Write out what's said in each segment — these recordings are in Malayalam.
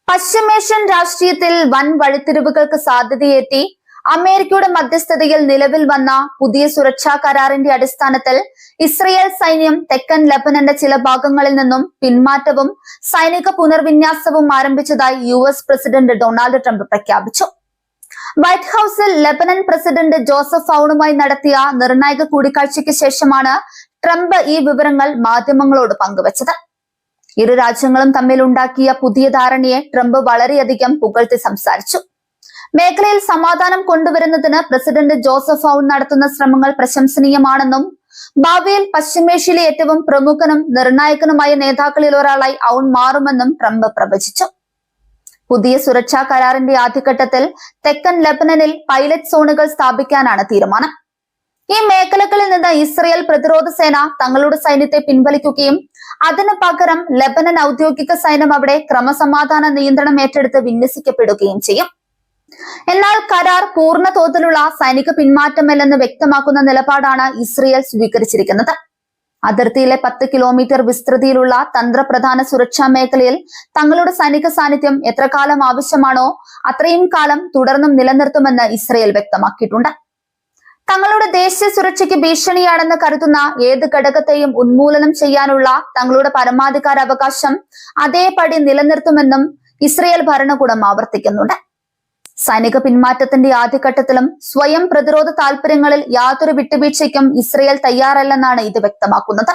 പശ്ചിമേഷ്യൻ രാഷ്ട്രീയത്തിൽ വൻ വഴിത്തിരിവുകൾക്ക് സാധ്യതയേറ്റി അമേരിക്കയുടെ മധ്യസ്ഥതയിൽ നിലവിൽ വന്ന പുതിയ സുരക്ഷാ കരാറിന്റെ അടിസ്ഥാനത്തിൽ ഇസ്രയേൽ സൈന്യം തെക്കൻ ലെബനന്റെ ചില ഭാഗങ്ങളിൽ നിന്നും പിന്മാറ്റവും സൈനിക പുനർവിന്യാസവും ആരംഭിച്ചതായി US പ്രസിഡന്റ് ഡൊണാൾഡ് ട്രംപ് പ്രഖ്യാപിച്ചു. വൈറ്റ് ഹൌസിൽ ലെബനൻ പ്രസിഡന്റ് ജോസഫ് ഔണുമായി നടത്തിയ നിർണായക കൂടിക്കാഴ്ചയ്ക്ക് ശേഷമാണ് ട്രംപ് ഈ വിവരങ്ങൾ മാധ്യമങ്ങളോട് പങ്കുവച്ചത്. ഇരു രാജ്യങ്ങളും തമ്മിൽ ഉണ്ടാക്കിയ പുതിയ ധാരണയെ ട്രംപ് വളരെയധികം പുകഴ്ത്തി സംസാരിച്ചു. മേഖലയിൽ സമാധാനം കൊണ്ടുവരുന്നതിന് പ്രസിഡന്റ് ജോസഫ് ഔൺ നടത്തുന്ന ശ്രമങ്ങൾ പ്രശംസനീയമാണെന്നും ഭാവിയിൽ പശ്ചിമേഷ്യയിലെ ഏറ്റവും പ്രമുഖനും നിർണായകനുമായ നേതാക്കളിൽ ഒരാളായി ഔൺ മാറുമെന്നും ട്രംപ് പ്രവചിച്ചു. പുതിയ സുരക്ഷാ കരാറിന്റെ ആദ്യഘട്ടത്തിൽ തെക്കൻ ലെബനനിൽ പൈലറ്റ് സോണുകൾ സ്ഥാപിക്കാനാണ് തീരുമാനം. ഈ മേഖലകളിൽ നിന്ന് ഇസ്രയേൽ പ്രതിരോധ സേന തങ്ങളുടെ സൈന്യത്തെ പിൻവലിക്കുകയും അതിനു പകരം ലെബനൻ ഔദ്യോഗിക സൈന്യം അവിടെ ക്രമസമാധാന നിയന്ത്രണം ഏറ്റെടുത്ത് വിന്യസിക്കപ്പെടുകയും ചെയ്യും. എന്നാൽ കരാർ പൂർണ്ണ തോതിലുള്ള സൈനിക പിന്മാറ്റമല്ലെന്ന് വ്യക്തമാക്കുന്ന നിലപാടാണ് ഇസ്രയേൽ സ്വീകരിച്ചിരിക്കുന്നത്. അതിർത്തിയിലെ 10 കിലോമീറ്റർ വിസ്തൃതിയിലുള്ള തന്ത്രപ്രധാന സുരക്ഷാ മേഖലയിൽ തങ്ങളുടെ സൈനിക സാന്നിധ്യം എത്ര കാലം ആവശ്യമാണോ അത്രയും കാലം തുടർന്നും നിലനിർത്തുമെന്ന് ഇസ്രയേൽ വ്യക്തമാക്കിയിട്ടുണ്ട്. തങ്ങളുടെ ദേശീയ സുരക്ഷയ്ക്ക് ഭീഷണിയാണെന്ന് കരുതുന്ന ഏത് ഘടകത്തെയും ഉന്മൂലനം ചെയ്യാനുള്ള തങ്ങളുടെ പരമാധികാരാവകാശം അതേപടി നിലനിർത്തുമെന്നും ഇസ്രയേൽ ഭരണകൂടം ആവർത്തിക്കുന്നുണ്ട്. സൈനിക പിന്മാറ്റത്തിന്റെ ആദ്യഘട്ടത്തിലും സ്വയം പ്രതിരോധ താൽപര്യങ്ങളിൽ യാതൊരു വിട്ടുവീഴ്ചയ്ക്കും ഇസ്രയേൽ തയ്യാറല്ലെന്നാണ് ഇത് വ്യക്തമാക്കുന്നത്.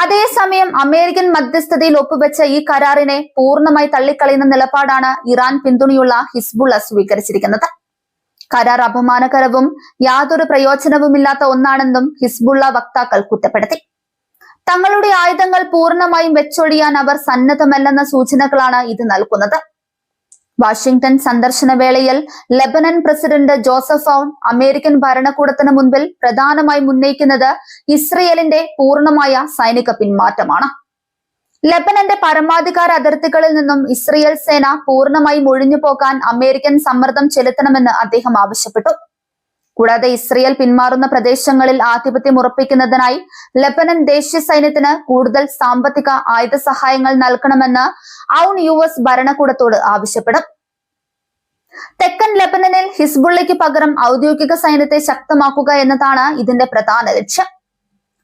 അതേസമയം അമേരിക്കൻ മധ്യസ്ഥതയിൽ ഒപ്പുവെച്ച ഈ കരാറിനെ പൂർണ്ണമായി തള്ളിക്കളയുന്ന നിലപാടാണ് ഇറാൻ പിന്തുണയുള്ള ഹിസ്ബുള്ള സ്വീകരിച്ചിരിക്കുന്നത്. കരാർ അപമാനകരവും യാതൊരു പ്രയോജനവുമില്ലാത്ത ഒന്നാണെന്നും ഹിസ്ബുള്ള വക്താക്കൾ കുറ്റപ്പെടുത്തി. തങ്ങളുടെ ആയുധങ്ങൾ പൂർണ്ണമായും വെച്ചൊഴിയാൻ അവർ സന്നദ്ധമല്ലെന്ന സൂചനകളാണ് ഇത് നൽകുന്നത്. വാഷിംഗ്ടൺ സന്ദർശന വേളയിൽ Lebanon president Joseph Aoun American ഭരണകൂടത്തിന് മുൻപിൽ പ്രധാനമായും ഉന്നയിക്കുന്നത് ഇസ്രയേലിന്റെ പൂർണ്ണമായ സൈനിക പിന്മാറ്റമാണ്. ലെബനന്റെ പരമാധികാര അതിർത്തികളിൽ നിന്നും ഇസ്രയേൽ സേന പൂർണ്ണമായും ഒഴിഞ്ഞു പോകാൻ അമേരിക്കൻ സമ്മർദ്ദം ചെലുത്തണമെന്ന് അദ്ദേഹം ആവശ്യപ്പെട്ടു. കൂടാതെ ഇസ്രയേൽ പിന്മാറുന്ന പ്രദേശങ്ങളിൽ ആധിപത്യം ഉറപ്പിക്കുന്നതിനായി ലെബനൻ ദേശീയ സൈന്യത്തിന് കൂടുതൽ സാമ്പത്തിക ആയുധ സഹായങ്ങൾ നൽകണമെന്ന് ഔൺ US ഭരണകൂടത്തോട് ആവശ്യപ്പെടും. തെക്കൻ ലെബനനിൽ ഹിസ്ബുള്ളയ്ക്ക് പകരം ഔദ്യോഗിക സൈന്യത്തെ ശക്തമാക്കുക എന്നതാണ് ഇതിന്റെ പ്രധാന ലക്ഷ്യം.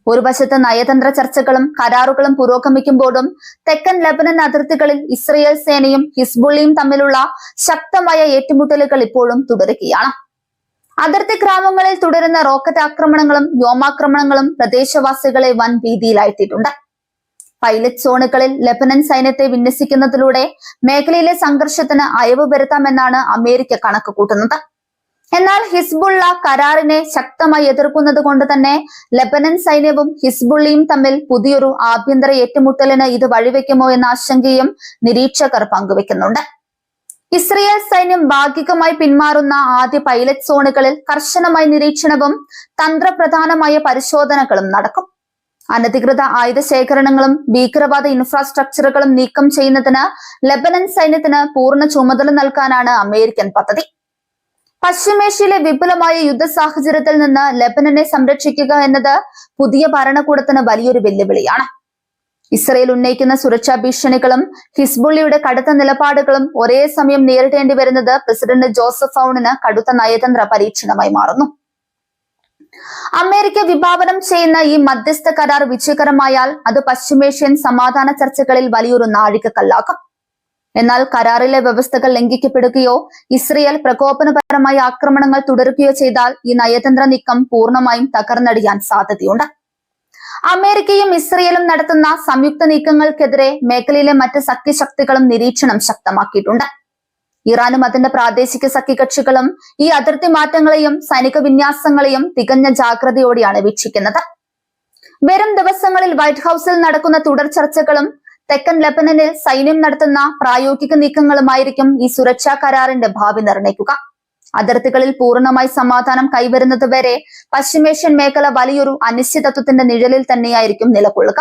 ഒരു വശത്ത് നയതന്ത്ര ചർച്ചകളും കരാറുകളും പുരോഗമിക്കുമ്പോഴും തെക്കൻ ലെബനൻ അതിർത്തികളിൽ ഇസ്രയേൽ സേനയും ഹിസ്ബുള്ളയും തമ്മിലുള്ള ശക്തമായ ഏറ്റുമുട്ടലുകൾ ഇപ്പോഴും തുടരുകയാണ്. അതിർത്തി ഗ്രാമങ്ങളിൽ തുടരുന്ന റോക്കറ്റ് ആക്രമണങ്ങളും വ്യോമാക്രമണങ്ങളും പ്രദേശവാസികളെ വൻ ഭീതിയിലാഴ്ത്തിയിട്ടുണ്ട്. പൈലറ്റ് സോണുകളിൽ ലെബനൻ സൈന്യത്തെ വിന്യസിക്കുന്നതിലൂടെ മേഖലയിലെ സംഘർഷത്തിന് അയവ് വരുത്താമെന്നാണ് അമേരിക്ക കണക്ക് കൂട്ടുന്നത്. എന്നാൽ ഹിസ്ബുള്ള കരാറിനെ ശക്തമായി എതിർക്കുന്നത് കൊണ്ട് തന്നെ ലെബനൻ സൈന്യവും ഹിസ്ബുള്ളയും തമ്മിൽ പുതിയൊരു ആഭ്യന്തര ഏറ്റുമുട്ടലിന് ഇത് വഴിവെക്കുമോ എന്ന ആശങ്കയും നിരീക്ഷകർ പങ്കുവെക്കുന്നുണ്ട്. ഇസ്രയേൽ സൈന്യം ഭാഗികമായി പിന്മാറുന്ന ആദ്യ പൈലറ്റ് സോണുകളിൽ കർശനമായ നിരീക്ഷണവും തന്ത്രപ്രധാനമായ പരിശോധനകളും നടക്കും. അനധികൃത ആയുധ ശേഖരണങ്ങളും ഭീകരവാദ ഇൻഫ്രാസ്ട്രക്ചറുകളും നീക്കം ചെയ്യുന്നതിന് ലെബനൻ സൈന്യത്തിന് പൂർണ്ണ ചുമതല നൽകാനാണ് അമേരിക്കൻ പദ്ധതി. പശ്ചിമേഷ്യയിലെ വിപുലമായ യുദ്ധ സാഹചര്യത്തിൽ നിന്ന് ലെബനനെ സംരക്ഷിക്കുക എന്നത് പുതിയ ഭരണകൂടത്തിന് വലിയൊരു വെല്ലുവിളിയാണ്. ഇസ്രയേൽ ഉന്നയിക്കുന്ന സുരക്ഷാ ഭീഷണികളും ഹിസ്ബുള്ളയുടെ കടുത്ത നിലപാടുകളും ഒരേ സമയം നേരിടേണ്ടി വരുന്നത് പ്രസിഡന്റ് ജോസഫ് ഔണിന് കടുത്ത നയതന്ത്ര പരീക്ഷണമായി മാറുന്നു. അമേരിക്ക വിഭാവനം ചെയ്യുന്ന ഈ മധ്യസ്ഥ കരാർ വിജയകരമായാൽ അത് പശ്ചിമേഷ്യൻ സമാധാന ചർച്ചകളിൽ വലിയൊരു നാഴികക്കല്ലാകും. എന്നാൽ കരാറിലെ വ്യവസ്ഥകൾ ലംഘിക്കപ്പെടുകയോ ഇസ്രയേൽ പ്രകോപനപരമായ ആക്രമണങ്ങൾ തുടരുകയോ ചെയ്താൽ ഈ നയതന്ത്ര നീക്കം പൂർണ്ണമായും തകർന്നടിയാൻ സാധ്യതയുണ്ട്. അമേരിക്കയും ഇസ്രയേലും നടത്തുന്ന സംയുക്ത നീക്കങ്ങൾക്കെതിരെ മേഖലയിലെ മറ്റ് സഖ്യശക്തികളും നിരീക്ഷണം ശക്തമാക്കിയിട്ടുണ്ട്. ഇറാനും അതിന്റെ പ്രാദേശിക സഖ്യകക്ഷികളും ഈ അതിർത്തി മാറ്റങ്ങളെയും സൈനിക വിന്യാസങ്ങളെയും തികഞ്ഞ ജാഗ്രതയോടെയാണ് വീക്ഷിക്കുന്നത്. വരും ദിവസങ്ങളിൽ വൈറ്റ് ഹൌസിൽ നടക്കുന്ന തുടർ ചർച്ചകളും തെക്കൻ ലെബനനിൽ സൈന്യം നടത്തുന്ന പ്രായോഗിക നീക്കങ്ങളുമായിരിക്കും ഈ സുരക്ഷാ കരാറിന്റെ ഭാവി നിർണ്ണയിക്കുക. അതിർത്തികളിൽ പൂർണ്ണമായി സമാധാനം കൈവരുന്നത് വരെ പശ്ചിമേഷ്യൻ മേഖല വലിയൊരു അനിശ്ചിതത്വത്തിന്റെ നിഴലിൽ തന്നെയായിരിക്കും നിലകൊള്ളുക.